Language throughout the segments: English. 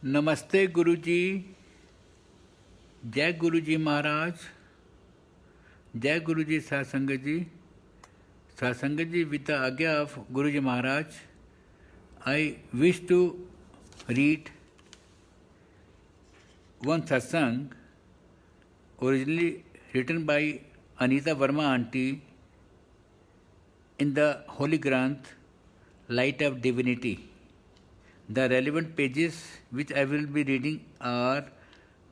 नमस्ते गुरुजी। जय गुरुजी महाराज। जय गुरुजी सासंगत जी। सासंगत जी, with the agya of Guruji Maharaj, I wish to read one satsang originally written by Anita Verma auntie in the Holy Granth, Light of Divinity. The relevant pages which I will be reading are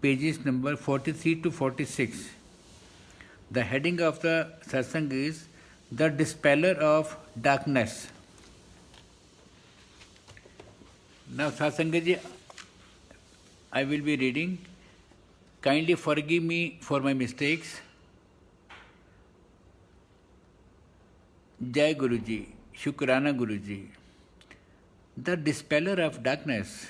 pages number 43 to 46. The heading of the satsang is The Dispeller of Darkness. Now, Satsangaji, I will be reading. Kindly forgive me for my mistakes. Jai Guruji, Shukrana Guruji. The dispeller of darkness.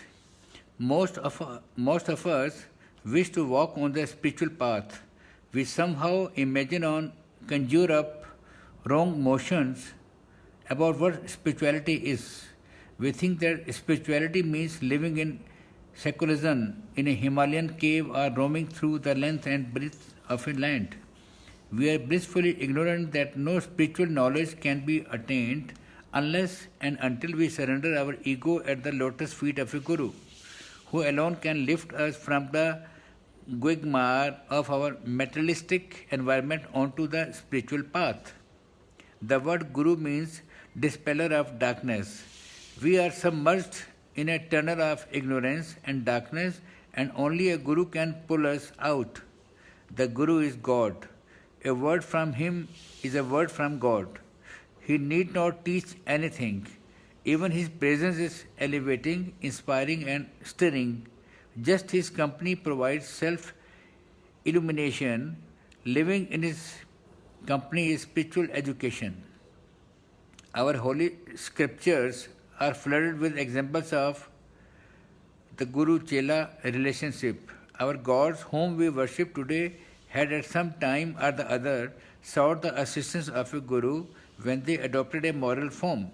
Most of us wish to walk on the spiritual path. We somehow imagine or conjure up wrong notions about what spirituality is. We think that spirituality means living in secularism in a Himalayan cave or roaming through the length and breadth of a land. We are blissfully ignorant that no spiritual knowledge can be attained unless and until we surrender our ego at the lotus feet of a Guru, who alone can lift us from the quagmire of our materialistic environment onto the spiritual path. The word Guru means dispeller of darkness. We are submerged in a tunnel of ignorance and darkness, and only a Guru can pull us out. The Guru is God. A word from Him is a word from God. He need not teach anything. Even His presence is elevating, inspiring, and stirring. Just His company provides self illumination. Living in His company is spiritual education. Our holy scriptures are flooded with examples of the Guru Chela relationship. Our gods, whom we worship today, had at some time or the other sought the assistance of a Guru when they adopted a moral form.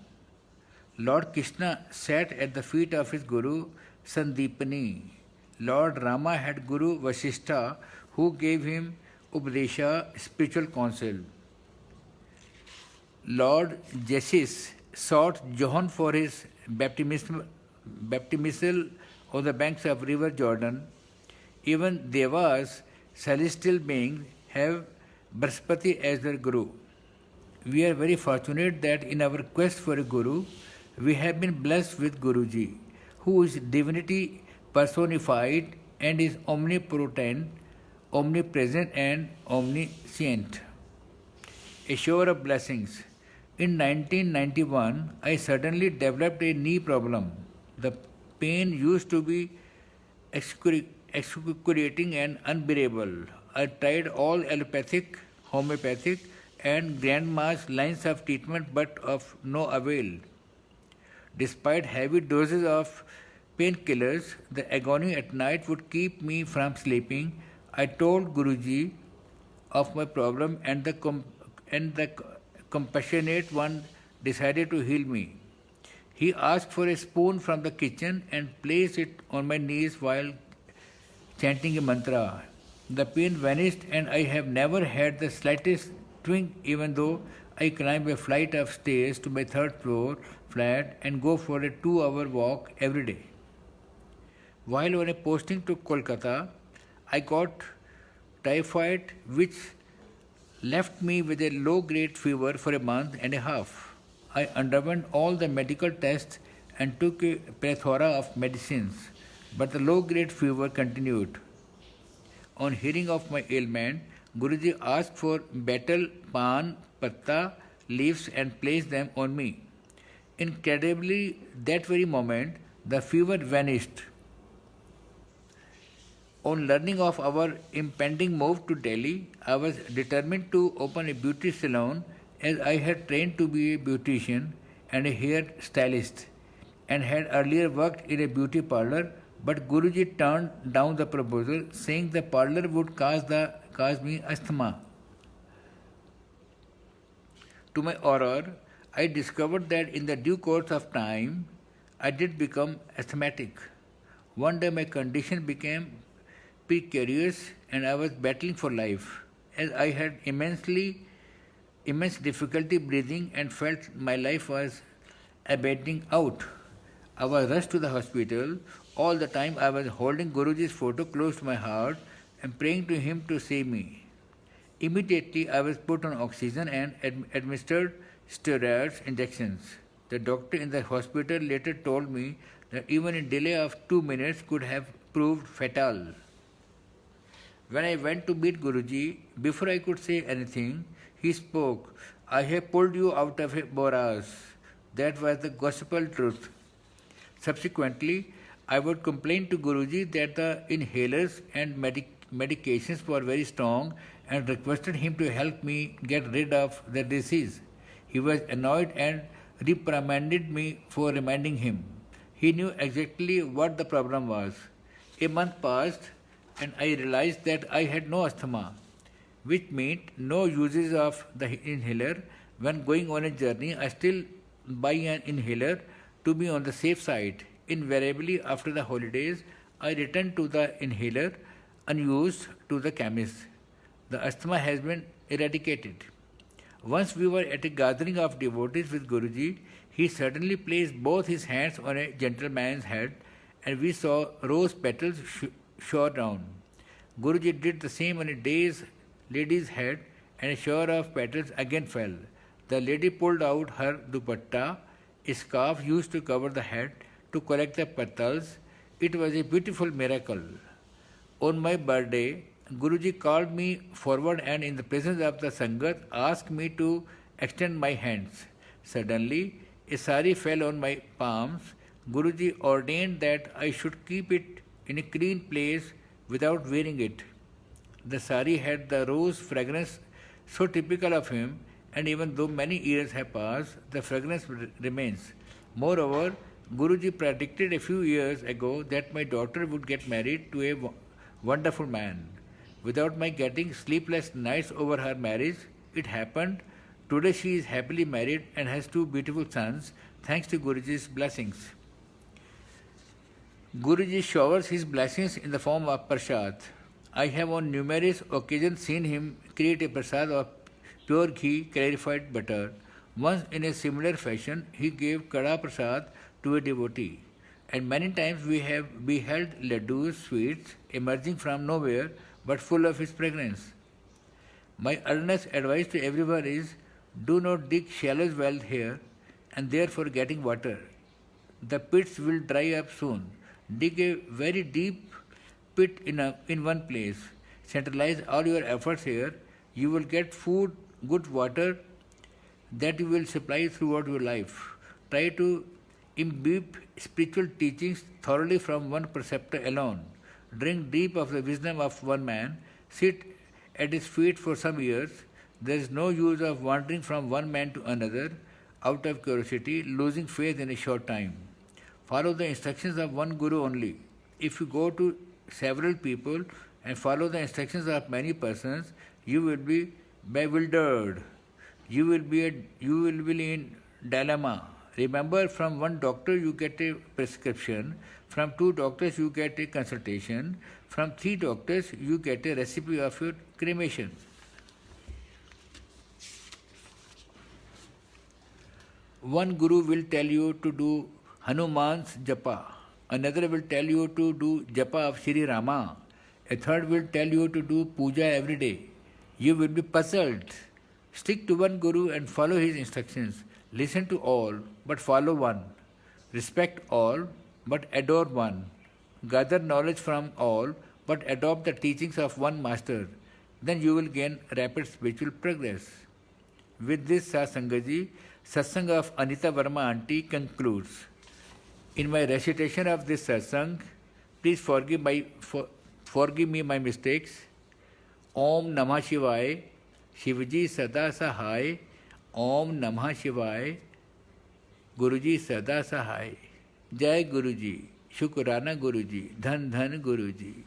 Lord Krishna sat at the feet of his Guru Sandipani. Lord Rama had Guru Vasishtha, who gave him Upadesha, spiritual counsel. Lord Jesus sought John for his baptismal on the banks of river Jordan. Even Devas, celestial beings, have Brihaspati as their Guru. We are very fortunate that in our quest for a Guru, we have been blessed with Guruji, who is divinity personified and is omnipotent, omnipresent, and omniscient. A shower of blessings. In 1991, I suddenly developed a knee problem. The pain used to be excruciating and unbearable. I tried all allopathic, homeopathic, and grandma's lines of treatment, but of no avail. Despite heavy doses of painkillers, the agony at night would keep me from sleeping. I told Guruji of my problem, and the compassionate one decided to heal me. He asked for a spoon from the kitchen and placed it on my knees while chanting a mantra. The pain vanished, and I have never had the slightest twinge, even though I climb a flight of stairs to my third floor flat and go for a 2-hour walk every day. While on a posting to Kolkata, I got typhoid, which left me with a low-grade fever for a month and a half. I underwent all the medical tests and took a plethora of medicines, but the low-grade fever continued. On hearing of my ailment, Guruji asked for betel, pan, patta, leaves and placed them on me. Incredibly, that very moment, the fever vanished. On learning of our impending move to Delhi, I was determined to open a beauty salon, as I had trained to be a beautician and a hair stylist and had earlier worked in a beauty parlor, but Guruji turned down the proposal, saying the parlor would cause me asthma. To my horror, I discovered that in the due course of time, I did become asthmatic. One day my condition became precarious and I was battling for life, as I had immense difficulty breathing and felt my life was ebbing out. I was rushed to the hospital. All the time I was holding Guruji's photo close to my heart and praying to him to save me. Immediately I was put on oxygen and administered steroids injections. The doctor in the hospital later told me that even a delay of 2 minutes could have proved fatal. When I went to meet Guruji, before I could say anything, he spoke, I have pulled you out of a morass. That was the gospel truth. Subsequently, I would complain to Guruji that the inhalers and medications were very strong and requested him to help me get rid of the disease. He was annoyed and reprimanded me for reminding him. He knew exactly what the problem was. A month passed and I realized that I had no asthma, which meant no uses of the inhaler. When going on a journey, I still buy an inhaler to be on the safe side. Invariably, after the holidays, I return to the inhaler unused to the chemist. The asthma has been eradicated. Once we were at a gathering of devotees with Guruji, he suddenly placed both his hands on a gentleman's head and we saw rose petals shower down. Guruji did the same on a lady's head and a shower of petals again fell. The lady pulled out her dupatta, a scarf used to cover the head, to collect the petals. It was a beautiful miracle. On my birthday, Guruji called me forward and in the presence of the Sangat asked me to extend my hands. Suddenly, a sari fell on my palms. Guruji ordained that I should keep it in a clean place without wearing it. The sari had the rose fragrance so typical of him, and even though many years have passed, the fragrance remains. Moreover, Guruji predicted a few years ago that my daughter would get married to a wonderful man. Without my getting sleepless nights over her marriage, it happened. Today she is happily married and has two beautiful sons, thanks to Guruji's blessings. Guruji showers his blessings in the form of prasad. I have on numerous occasions seen him create a prasad of pure ghee, clarified butter. Once in a similar fashion, he gave kada prasad to a devotee. And many times we have beheld laddus, sweets, emerging from nowhere but full of his fragrance. My earnest advice to everyone is, do not dig shallow wells here and there for getting water. The pits will dry up soon. Dig a very deep pit in one place. Centralize all your efforts here. You will get food, good water that you will supply throughout your life. Try to imbibe spiritual teachings thoroughly from one preceptor alone. Drink deep of the wisdom of one man. Sit at his feet for some years. There is no use of wandering from one man to another out of curiosity, losing faith in a short time. Follow the instructions of one guru only. If you go to several people and follow the instructions of many persons, you will be bewildered. You will be in dilemma. Remember, from one doctor you get a prescription, from 2 doctors you get a consultation, from 3 doctors you get a recipe of your cremation. One guru will tell you to do Hanuman's japa, another will tell you to do japa of Shri Rama, a third will tell you to do puja every day. You will be puzzled. Stick to one guru and follow his instructions. Listen to all, but follow one. Respect all, but adore one. Gather knowledge from all, but adopt the teachings of one master. Then you will gain rapid spiritual progress. With this, Satsangaji, Satsang of Anita Verma Aunty concludes. In my recitation of this satsang, please forgive me my mistakes. Om Namah Shivaya, Shivji Sada Sahai. Om Namah Shivaya, Guruji Sada Sahai. Jai Guruji, Shukrana Guruji, Dhan Dhan Guruji.